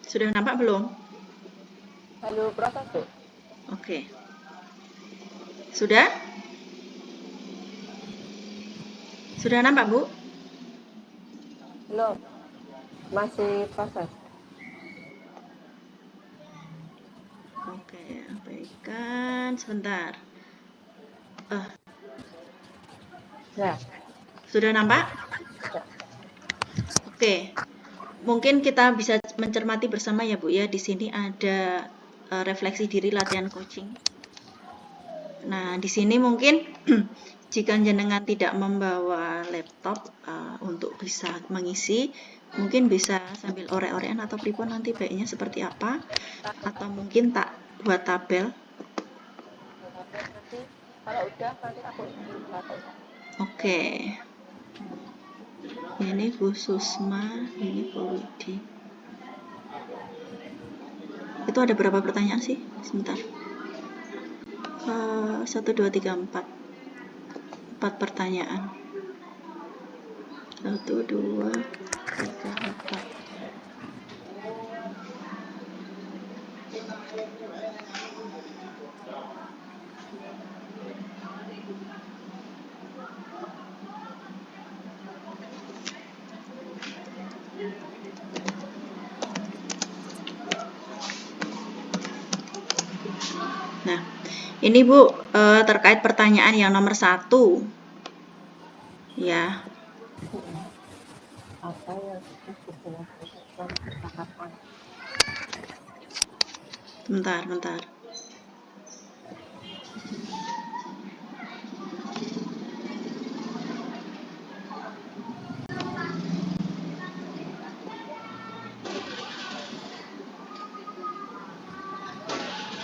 Sudah nampak belum? Halo, proses, Bu. Oke. Sudah? Sudah nampak, Bu? Belum. Masih proses. Oke, abaikan sebentar. Ya. Sudah nampak? Oke. Mungkin kita bisa mencermati bersama ya, Bu ya. Di sini ada refleksi diri latihan coaching. Nah, di sini mungkin jika jenengan tidak membawa laptop untuk bisa mengisi, mungkin bisa sambil orek-orekan atau pripun nanti baiknya seperti apa, atau mungkin tak buat tabel. Nanti kalau udah nanti aku pakai. Oke. Ini Bu Susma, ini Bu Widi. Itu ada berapa pertanyaan sih? Sebentar. 1, 2, 3, 4. 4 pertanyaan. 1, 2, 3, 4. Nah, ini Bu terkait pertanyaan yang nomor 1. Ya. Apa yang dijelaskan percakapan? Bentar.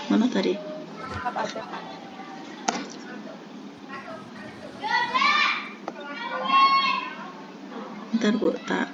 Mana tadi? Bentar, Bu, tak.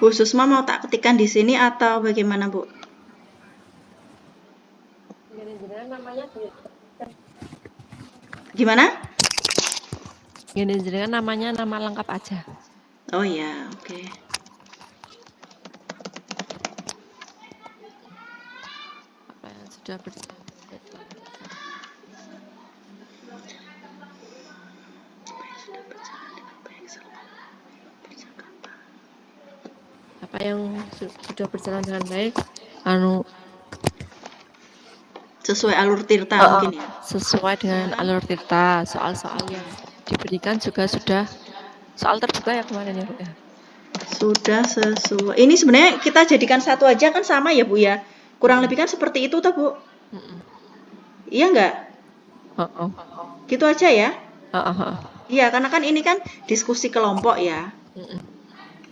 Bu Susma mau tak ketikkan di sini atau bagaimana, Bu? Namanya Gimana? gini jenengan namanya nama lengkap aja. Oh ya, oke. Apa yang sudah berjalan? Apa yang sudah berjalan dengan baik? Sesuai alur tirta mungkin ya. Sesuai dengan alur tirta. Soal-soal yang diberikan juga sudah soal terbuka ya kemarin ya, Bu ya. Sudah sesuai. Ini sebenarnya kita jadikan satu aja kan sama ya, Bu ya. Kurang lebih kan seperti itu toh, Bu. Iya enggak? Gitu aja ya. Iya, karena kan ini kan diskusi kelompok ya.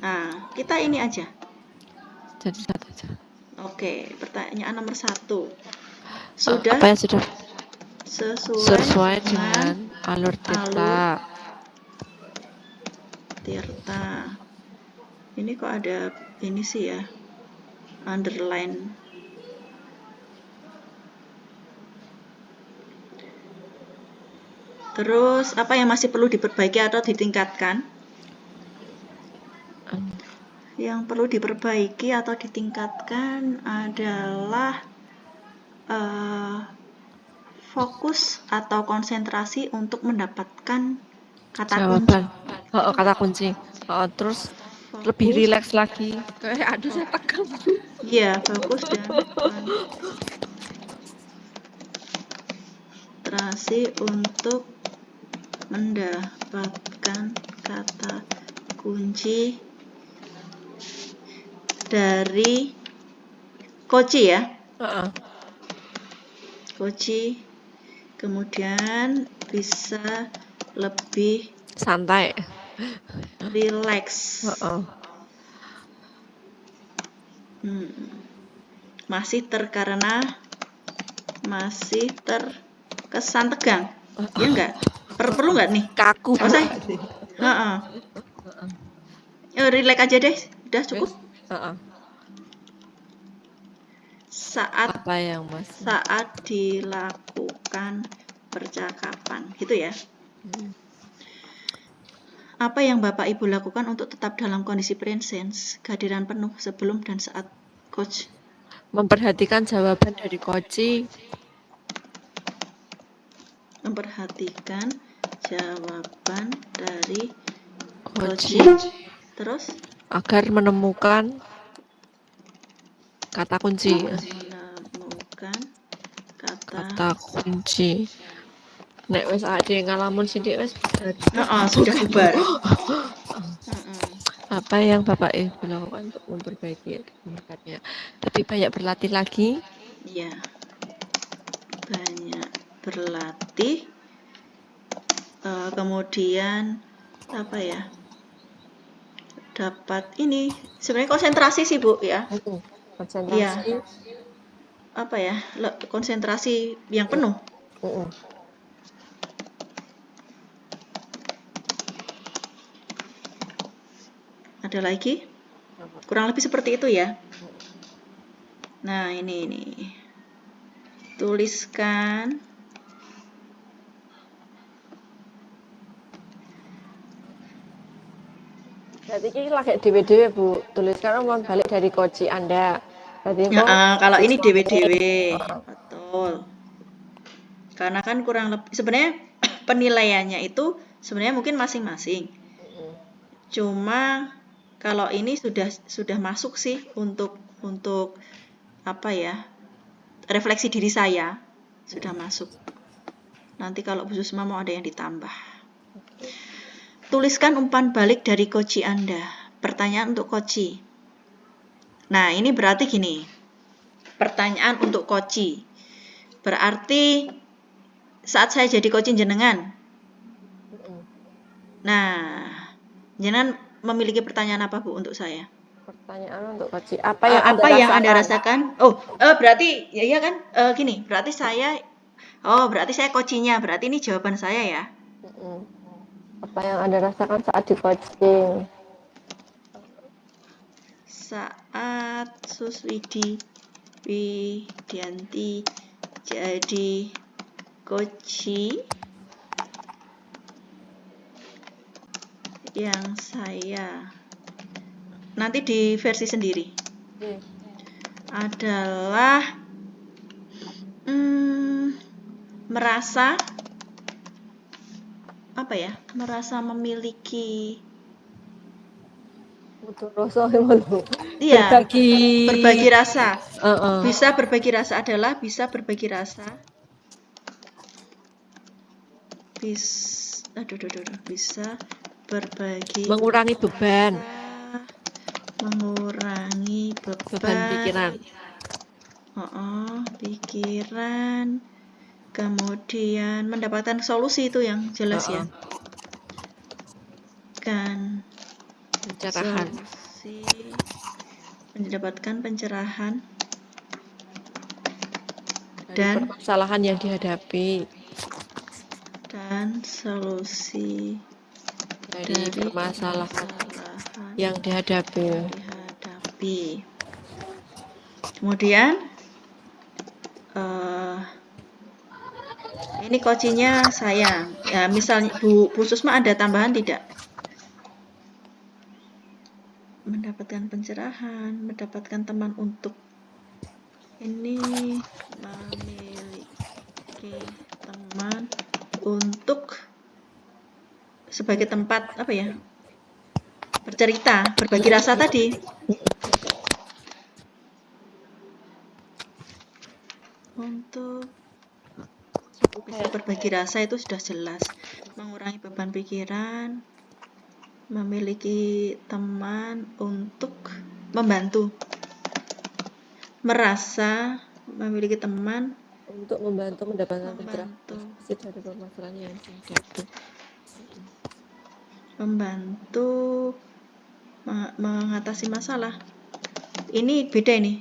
Nah, kita ini aja. Jadi satu aja. Oke, pertanyaan nomor 1. Sudah apa yang sudah sesuai dengan alur tirta. Ini kok ada ini sih ya, underline. Terus apa yang masih perlu diperbaiki atau ditingkatkan? Yang perlu diperbaiki atau ditingkatkan adalah fokus atau konsentrasi untuk mendapatkan kata kunci. Jawaban. Kata kunci. Terus lebih Fokus, rileks lagi. Aduh, saya tegang. iya, fokus dan konsentrasi untuk mendapatkan kata kunci dari Koci ya. Koci, kemudian bisa lebih Santai. rileks. Masih terkesan tegang. Ya enggak? Perlu enggak nih? Kaku. Saya. Rileks aja deh. Udah cukup. Saat Apa yang Mas? Saat dilakukan percakapan, gitu ya. Apa yang Bapak Ibu lakukan untuk tetap dalam kondisi presence, kehadiran penuh sebelum dan saat coach? Memperhatikan jawaban dari Koci. Memperhatikan jawaban dari Koci. Terus? Agar menemukan kata kunci. Menemukan Kata kunci. Nek wis ade ngalamun sithik wis sudah bubar. Apa yang Bapak Ibu lakukan untuk memperbaiki bakatnya? Lebih banyak berlatih lagi. Iya. Banyak berlatih. Kemudian apa ya? Dapat ini sebenarnya konsentrasi sih Bu ya. Konsentrasi. Iya. Apa ya? Konsentrasi yang penuh. Ada lagi? Kurang lebih seperti itu ya. Nah, ini. Tuliskan. Berarti ini lagi dewe-dewe Bu. Tuliskan omongan balik dari Koci Anda. Berarti kalau ini dewe-dewe. Betul. Karena kan kurang lebih sebenarnya penilaiannya itu sebenarnya mungkin masing-masing. Cuma kalau ini sudah masuk sih untuk apa ya? Refleksi diri saya sudah masuk. Nanti kalau Bu Susma mau ada yang ditambah. Tuliskan umpan balik dari Koci Anda. Pertanyaan untuk Koci. Nah, ini berarti gini. Pertanyaan untuk Koci. Berarti saat saya jadi Koci jenengan. Nah, jenengan memiliki pertanyaan apa Bu untuk saya? Pertanyaan untuk Koci. Apa yang Anda rasakan? Berarti ya kan? Gini, berarti saya Kocinya. Berarti ini jawaban saya ya. Apa yang Anda rasakan saat di coaching? Saat Widianti jadi Koci, yang saya nanti di versi sendiri adalah merasa apa ya? Merasa memiliki berbagi rasa. Bisa berbagi rasa adalah bisa berbagi rasa. Bisa berbagi mengurangi beban. Mengurangi beban pikiran. Pikiran. Kemudian mendapatkan solusi itu yang jelas ya. Kan pencerahan. Mendapatkan pencerahan dan permasalahan yang dihadapi dan solusi dari permasalahan yang dihadapi. Kemudian ini Kocinya saya. Ya, misalnya Bu Susma ada tambahan tidak? mendapatkan pencerahan, mendapatkan teman untuk ini, memiliki teman untuk sebagai tempat apa ya, bercerita, berbagi rasa tadi. Untuk bisa berbagi rasa itu sudah jelas, mengurangi beban pikiran, memiliki teman untuk membantu, merasa memiliki teman Untuk membantu mendapatkan pencerahan membantu, dari permasalahan yang dihadapi. membantu mengatasi masalah. Ini beda ini.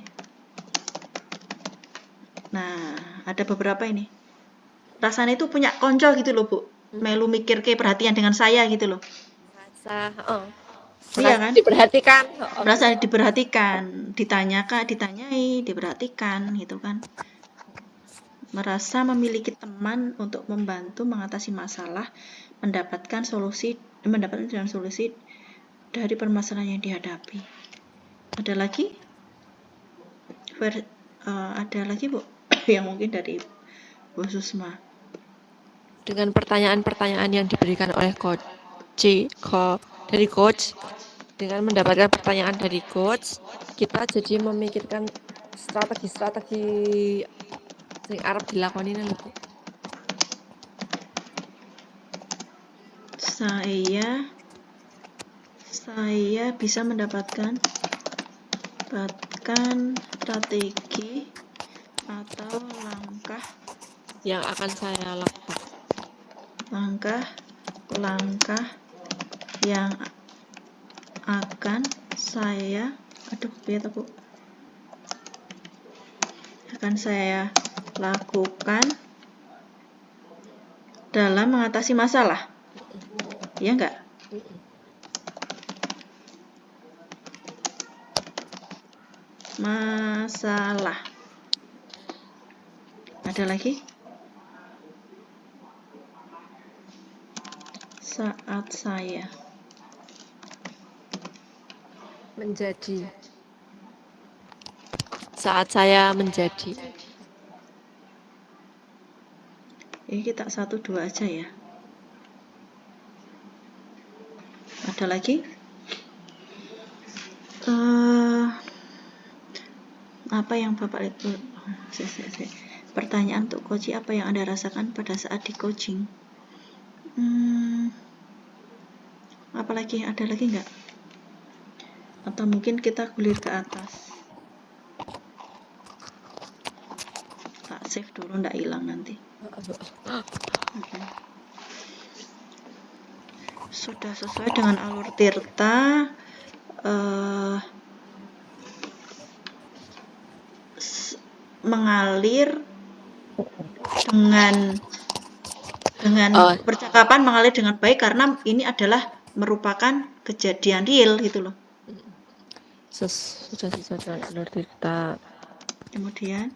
Nah, ada beberapa ini. Rasanya itu punya konco gitu loh, Bu. Melu mikir ke perhatian dengan saya gitu loh. Rasa, Iya kan? diperhatikan. Merasa diperhatikan, ditanyai, diperhatikan gitu kan. Merasa memiliki teman untuk membantu mengatasi masalah, mendapatkan solusi dari permasalahan yang dihadapi. Ada lagi? Ada lagi, Bu, yang mungkin dari Bu Susma. Dengan pertanyaan-pertanyaan yang diberikan oleh coach, dengan mendapatkan pertanyaan dari coach, kita jadi memikirkan strategi yang arep dilakoni lho, Bu. Saya bisa mendapatkan strategi atau langkah yang akan saya lakukan. Langkah yang akan saya lakukan dalam mengatasi masalah. Iya enggak? Masalah. Ada lagi? Saat saya menjadi. Ini kita 1, 2 aja ya. Ada lagi? Apa yang Bapak itu? Pertanyaan untuk coaching, apa yang Anda rasakan pada saat di coaching? Apalagi, ada lagi nggak? Atau mungkin kita gulir ke atas. Tak save dulu, nggak hilang nanti. Sudah sesuai dengan alur Tirta. Mengalir dengan percakapan mengalir dengan baik karena ini adalah merupakan kejadian real gitu loh. Sudah sesuai dengan alur Tirta. Kemudian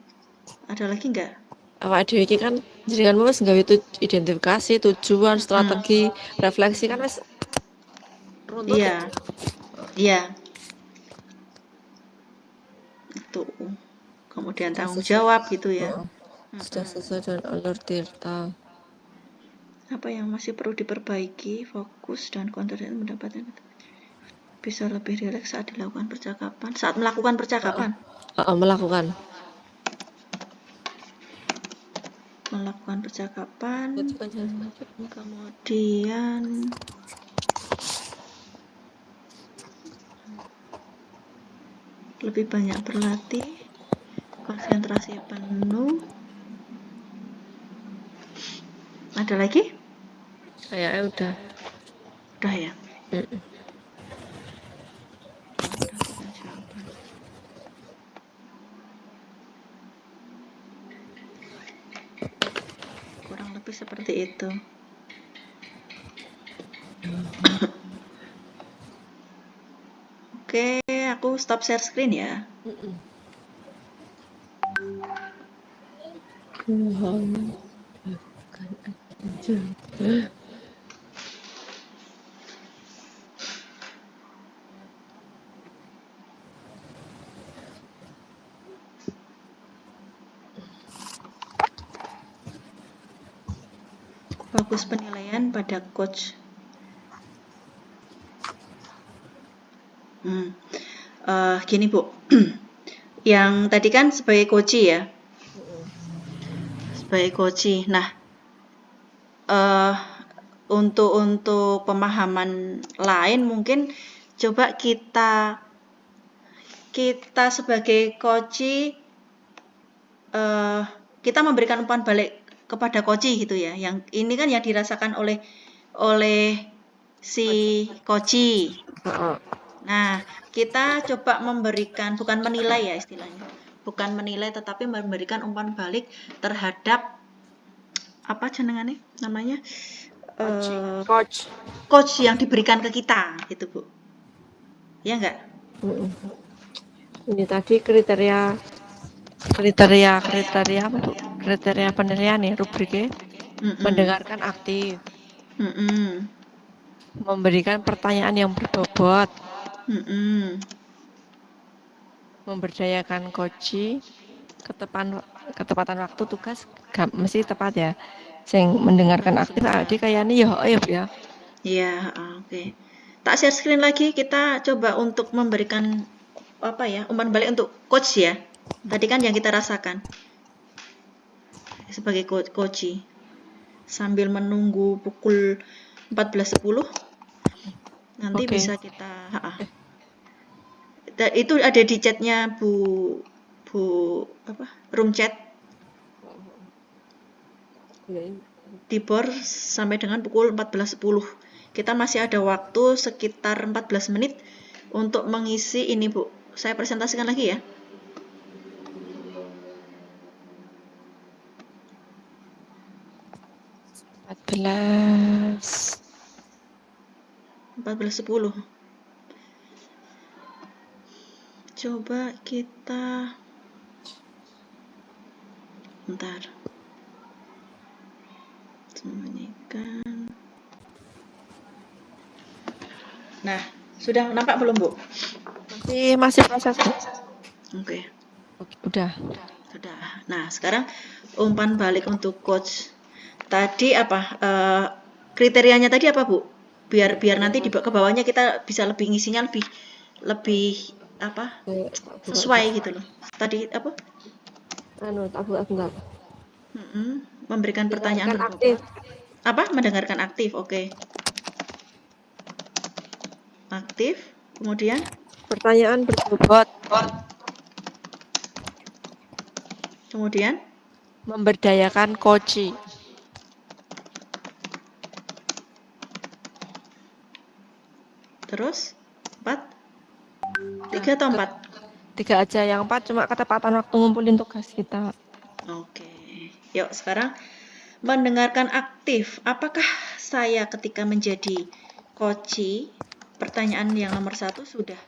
ada lagi nggak? Awak dhewe iki kan jenenganmu wis nggawe identifikasi, tujuan, strategi, refleksi kan wis runtut. Iya. Itu. Kemudian tanggung jawab gitu ya. Sudah sesuai dengan alur Tirta. Apa yang masih perlu diperbaiki? Fokus dan konsentrasi mendapatkan bisa lebih rileks saat dilakukan percakapan. Saat melakukan percakapan. Melakukan percakapan. Kemudian lebih banyak berlatih, konsentrasi penuh. Ada lagi? Kayaknya udah ya. Kurang lebih seperti itu. Oke, aku stop share screen ya. fokus penilaian pada coach. Gini Bu, yang tadi kan sebagai coach ya, sebagai coach. Nah, untuk pemahaman lain mungkin coba kita sebagai coach, kita memberikan umpan balik kepada coach gitu ya. Yang ini kan yang dirasakan oleh si coach. Nah, kita coba memberikan, bukan menilai ya istilahnya, bukan menilai tetapi memberikan umpan balik terhadap apa jenengannya namanya, coach yang diberikan ke kita gitu Bu, ya enggak? Ini tadi kriteria apa Bu? Kriteria penilaian nih rubriknya. Mendengarkan aktif, memberikan pertanyaan yang berbobot, memberdayakan coach, ketepatan waktu tugas mesti tepat ya. Sing mendengarkan aktif adik kayaknya ya. Iya, oke. Tak share screen lagi, kita coba untuk memberikan apa ya, umpan balik untuk coach ya. Tadi kan yang kita rasakan sebagai coach sambil menunggu pukul 14.10 nanti bisa kita itu ada di chatnya Bu apa, room chat di BOR sampai dengan pukul 14.10. Kita masih ada waktu sekitar 14 menit untuk mengisi ini Bu. Saya presentasikan lagi ya. 14.10. Coba kita bentar. Sembunyikan. Nah, sudah nampak belum Bu? Masih proses Bu. Oke. Udah. Sudah. Nah, sekarang umpan balik untuk coach. Tadi apa? Kriterianya tadi apa Bu? Biar nanti di ke bawahnya kita bisa lebih ngisinya lebih apa? Sesuai gitu loh. Tadi apa? Memberikan pertanyaan aktif. Apa? Mendengarkan aktif. Oke. Aktif. Kemudian Pertanyaan berbobot. Kemudian Memberdayakan coach. Terus 4? 3 atau 4? 3 aja, yang 4 cuma ketepatan waktu ngumpulin tugas kita. Oke. Yuk sekarang mendengarkan aktif. Apakah saya ketika menjadi coach, pertanyaan yang nomor 1 sudah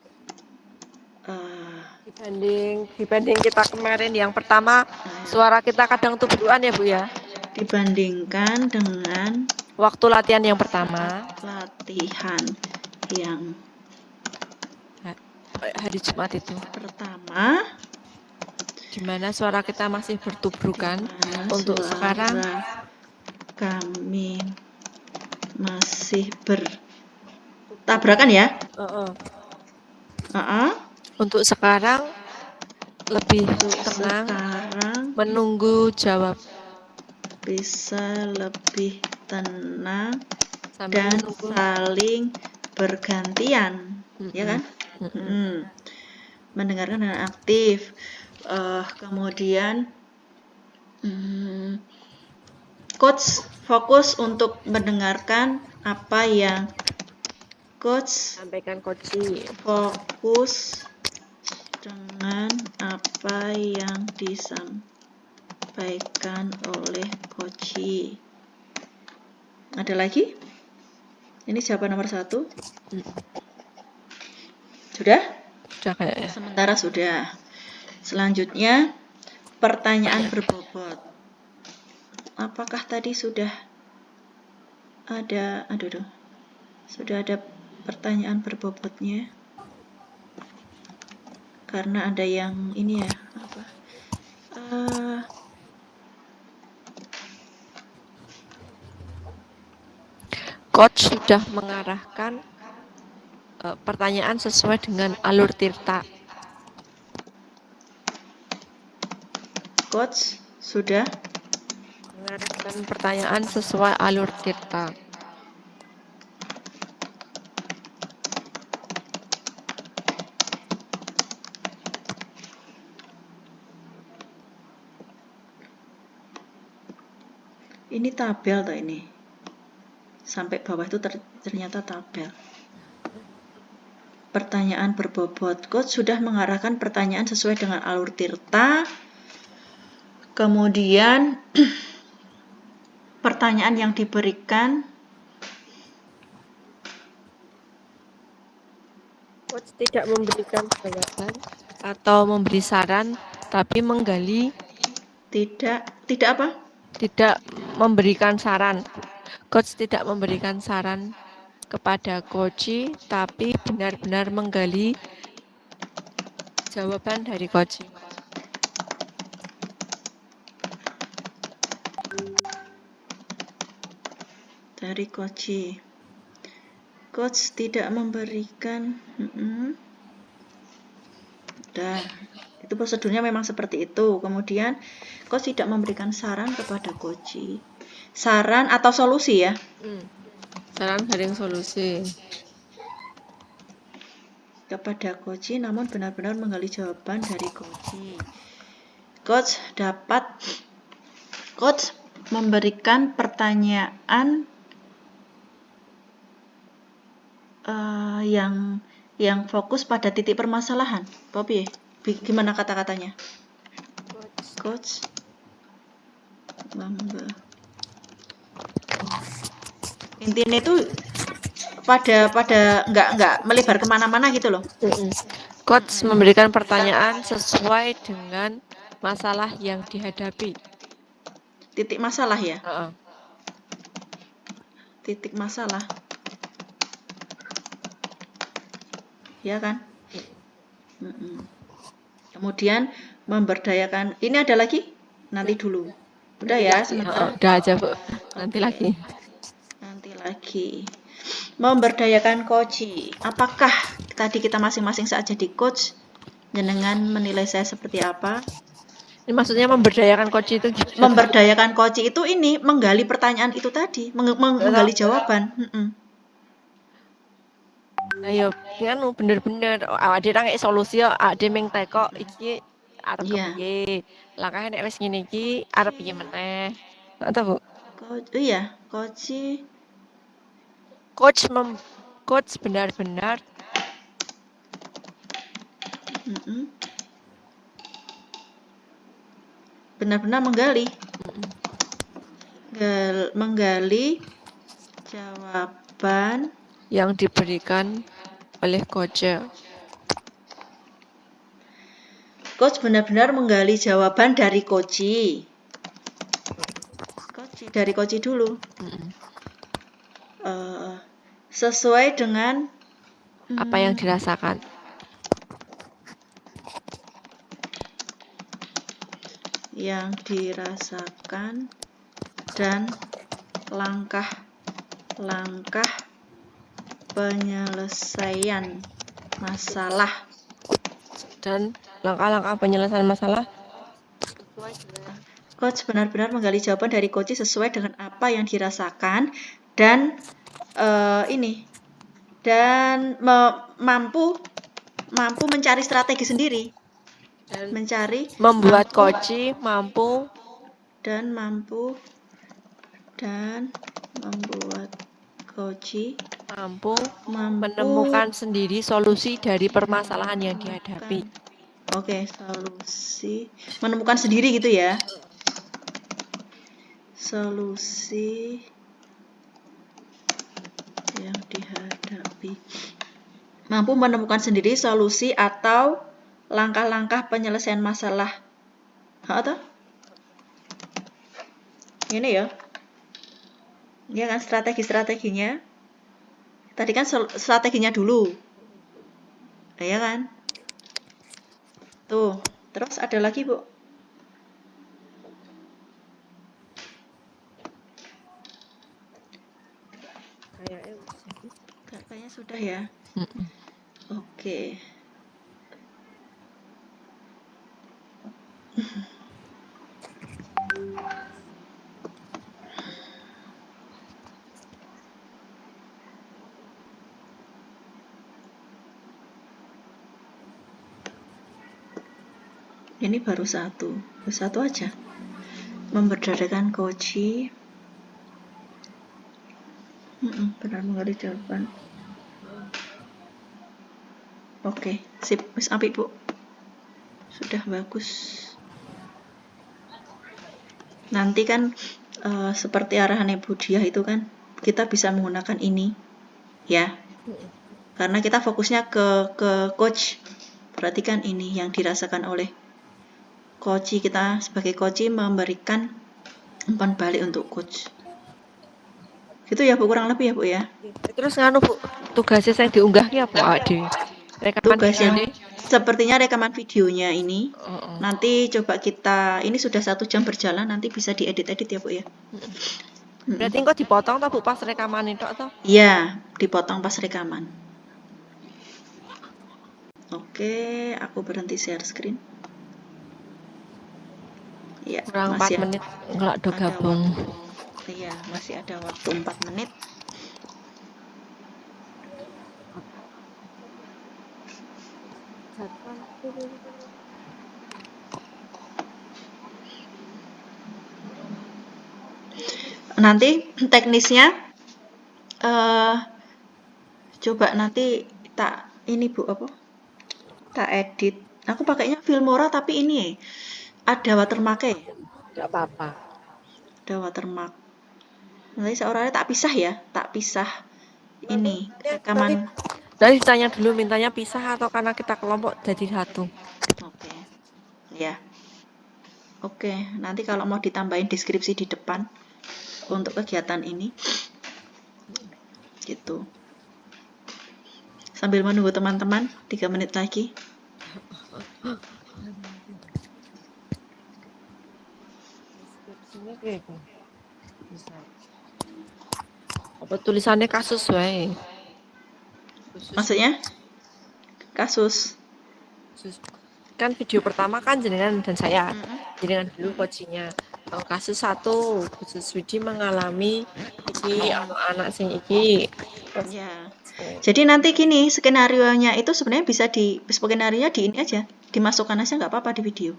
dibanding kita kemarin yang pertama, suara kita kadang tubuhan ya Bu ya. Dibandingkan dengan waktu latihan yang pertama. Hari Jumat itu. Pertama. Gimana suara kita masih bertubrukan. Untuk sekarang kami masih bertabrakan ya. Untuk sekarang lebih tenang. Menunggu jawab. Bisa lebih tenang sambil dan menunggu. Saling bergantian, ya kan? Mendengarkan dengan aktif. Kemudian coach fokus untuk mendengarkan apa yang coach sampaikan. Fokus dengan apa yang disampaikan oleh coach. Ada lagi? Ini jawaban nomor 1. Sudah? Sudah kayaknya. Sementara sudah. Selanjutnya pertanyaan berbobot. Apakah tadi sudah ada sudah ada pertanyaan berbobotnya? Karena ada yang ini ya, apa? Coach sudah mengarahkan pertanyaan sesuai dengan alur Tirta. Coach sudah Mengarahkan pertanyaan sesuai alur Tirta. ini tabel toh ini. Sampai bawah itu ternyata tabel. Pertanyaan berbobot. Coach sudah mengarahkan pertanyaan sesuai dengan alur Tirta. Kemudian pertanyaan yang diberikan, Coach tidak memberikan jawaban atau memberi saran, tapi menggali. tidak apa? Tidak memberikan saran. Coach tidak memberikan saran kepada coach, tapi benar-benar menggali jawaban dari coach. Dari coach. Coach tidak memberikan. Udah. Itu prosedurnya memang seperti itu. Kemudian coach tidak memberikan saran kepada coach. Saran atau solusi ya? Saran garing solusi. Kepada coach, namun benar-benar menggali jawaban dari coach. Coach memberikan pertanyaan yang fokus pada titik permasalahan. Popi, gimana kata-katanya? Coach intinya itu pada nggak melebar kemana-mana gitu loh. Coach memberikan pertanyaan sesuai dengan masalah yang dihadapi. Titik masalah ya? Titik masalah. Ya kan? Kemudian memberdayakan. Ini ada lagi? Nanti dulu. Udah ya, sebentar. Udah aja, Bu. Nanti lagi. Memberdayakan coach. Apakah tadi kita masing-masing saat jadi coach, jenengan menilai saya seperti apa? Ini maksudnya memberdayakan coach itu gimana? Memberdayakan coach itu ini menggali pertanyaan itu tadi, menggali jawaban. Ayo, kan bener-bener awake dhewe nang solusi yo, awake ming teko iki arep piye. Langkahnya nek wis ngene iki arep piye meneh. Ngono, Bu? Coach benar-benar menggali jawaban yang diberikan oleh coach. Coach benar-benar menggali jawaban dari coach. Dari coach dulu. Sesuai dengan apa yang dirasakan. Yang dirasakan dan langkah-langkah penyelesaian masalah. Dan langkah-langkah penyelesaian masalah. Coach benar-benar menggali jawaban dari coach sesuai dengan apa yang dirasakan dan mampu mencari strategi sendiri. Membuat coach mampu menemukan sendiri solusi dari permasalahan yang dihadapi. Oke, solusi menemukan sendiri gitu ya. Solusi yang dihadapi. Mampu menemukan sendiri solusi atau langkah-langkah penyelesaian masalah. Atau? Ini ya. Ya kan strategi-strateginya. Tadi kan strateginya dulu. Ya kan? Tuh, terus ada lagi, Bu. Kayaknya sudah ya. Oke. Ini baru satu aja. Memberdayakan Koji. Benar mengerti jawaban. Oke, sip, wis apik Bu. Sudah bagus. Nanti kan seperti arahan Ibu Diah itu kan, kita bisa menggunakan ini, ya. Karena kita fokusnya ke coach. Berarti kan ini yang dirasakan oleh Koji, kita sebagai Koji memberikan umpan balik untuk coach. Gitu ya Bu, kurang lebih ya Bu ya. Terus nganu Bu, tugasnya saya diunggah ki apa Ade? Rekaman Tugasnya videonya? sepertinya rekaman videonya ini. Nanti coba kita, ini sudah 1 jam berjalan, nanti bisa diedit-edit ya Bu ya. Berarti engko dipotong toh Bu pas rekaman itu toh? Iya, dipotong pas rekaman. Oke, aku berhenti share screen. Ya, Kurang 4 masih menit enggak do ada gabung. Iya, masih ada waktu 4 menit. Nanti teknisnya coba nanti tak ini Bu apa? Tak edit. Aku pakainya Filmora tapi ini ada watermark-nya. Enggak apa-apa. Ada watermark. Nanti seorangnya tak pisah ya, tak pisah ini rekaman. Dari ditanya dulu mintanya pisah atau karena kita kelompok jadi satu. Oke. Ya. Oke, nanti kalau mau ditambahin deskripsi di depan untuk kegiatan ini. Gitu. Sambil menunggu teman-teman 3 menit lagi. Apa tulisannya kasus wae? Maksudnya kasus. Kan video pertama kan jenengan dan saya. Jenengan dulu coachingnya. Kasus 1, khusus Widi mengalami iki anak sing iki. Ya. Jadi nanti gini, skenarionya itu sebenarnya bisa skenarionya di ini aja, dimasukkan aja nggak apa-apa di video.